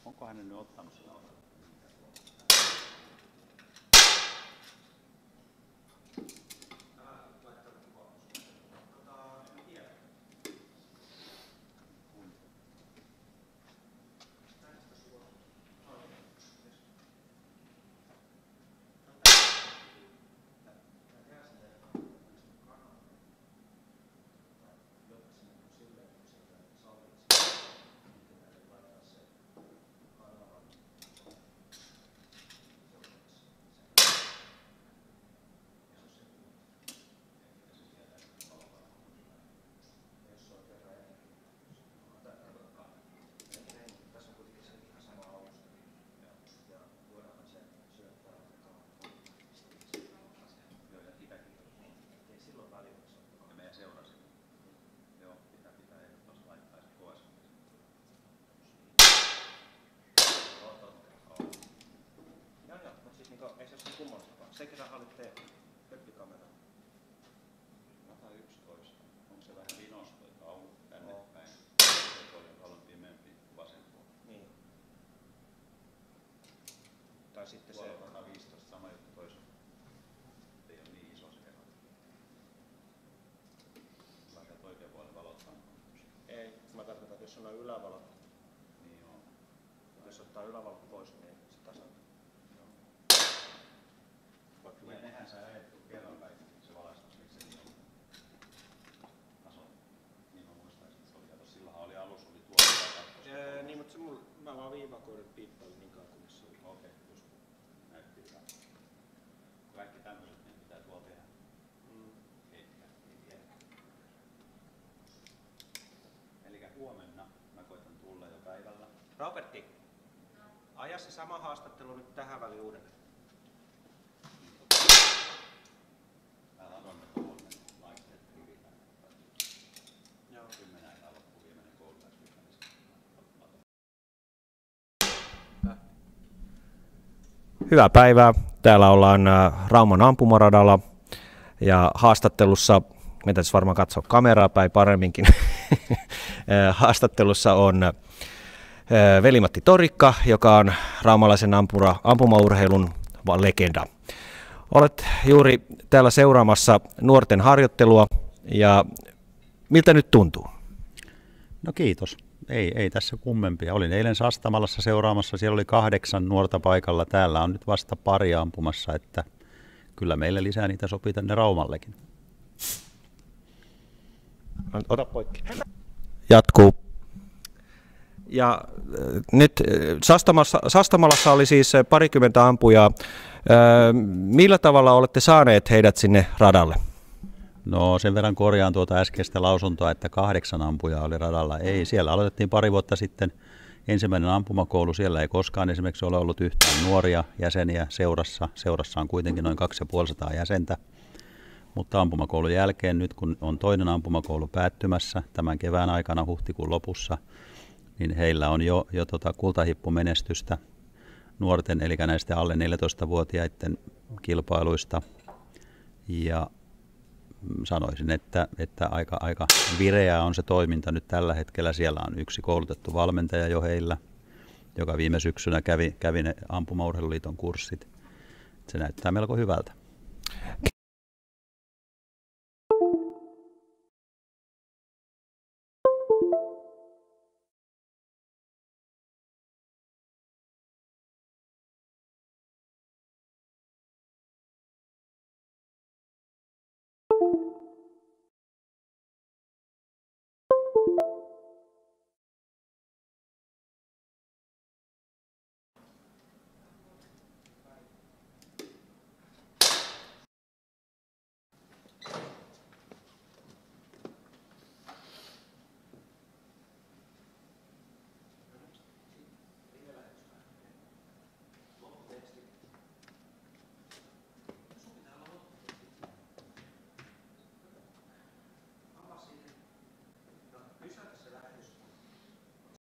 Onkohan ne nyt ottanut sitä? Ei se ole kummallisempaa. Se kerran hallitte webbikamera. 11. Onko se vähän vinosta, että on tänne päin? Se oli halvempi mentiin vasempuun. Niin. Tai sitten se... 15, sama juttu toisella. Ei ole niin iso se kerran. Kyllä sieltä oikein puolella valottaa. Ei, mä tarkoitan, että jos on noin ylävalot. Niin on. Jos ottaa ylävalot pois, niin se tasaa. Ja nehän sä ajettu kerran päin, se valaistus, eikö se niin ole? Taso. Niin mä muistaisin, että se oli. Ja tossa silloinhan oli alus, oli tuolla. Niin, mutta se mä vaan viivakoidin piippailin niin kauan kuin se oli. Okei, just. Näytti hyvä. Kaikki tämmöiset, niin pitää tuolla tehdä. Ei tiedä. Elikkä huomenna mä koitan tulla jo päivällä. Robertti, aja se sama haastattelu nyt tähän väliin uudelleen. Mä ladon ne tuolle laitteet rivitään. Joo. 10 aikaa loppuun viimeinen koulutusviikko. Hyvää päivää. Täällä ollaan Rauman ampumaradalla ja haastattelussa, meidän täytyisi varmaan katsoa kameraa päin paremminkin, haastattelussa on Veli-Matti Torikka, joka on raumalaisen ampumaurheilun legenda. Olet juuri täällä seuraamassa nuorten harjoittelua ja miltä nyt tuntuu? No kiitos. Ei tässä kummempia. Olin eilen Sastamalassa seuraamassa, siellä oli 8 nuorta paikalla. Täällä on nyt vasta pari ampumassa, että kyllä meille lisää niitä sopii tänne Raumallekin. Ota poikki. Jatkuu. Ja nyt Sastamalassa oli siis parikymmentä ampujaa. Millä tavalla olette saaneet heidät sinne radalle? No sen verran korjaan tuota äskeistä lausuntoa, että 8 ampujaa oli radalla. Ei, siellä aloitettiin pari vuotta sitten ensimmäinen ampumakoulu. Siellä ei koskaan esimerkiksi ole ollut yhtään nuoria jäseniä seurassa. Seurassa on kuitenkin noin 250 jäsentä. Mutta ampumakoulun jälkeen, nyt kun on toinen ampumakoulu päättymässä tämän kevään aikana huhtikuun lopussa, niin heillä on jo kultahippumenestystä nuorten, eli näistä alle 14-vuotiaiden kilpailuista. Ja sanoisin, että aika vireää on se toiminta nyt tällä hetkellä. siellä on yksi koulutettu valmentaja jo heillä, joka viime syksynä kävi ne Ampumaurheiluliiton kurssit. Se näyttää melko hyvältä.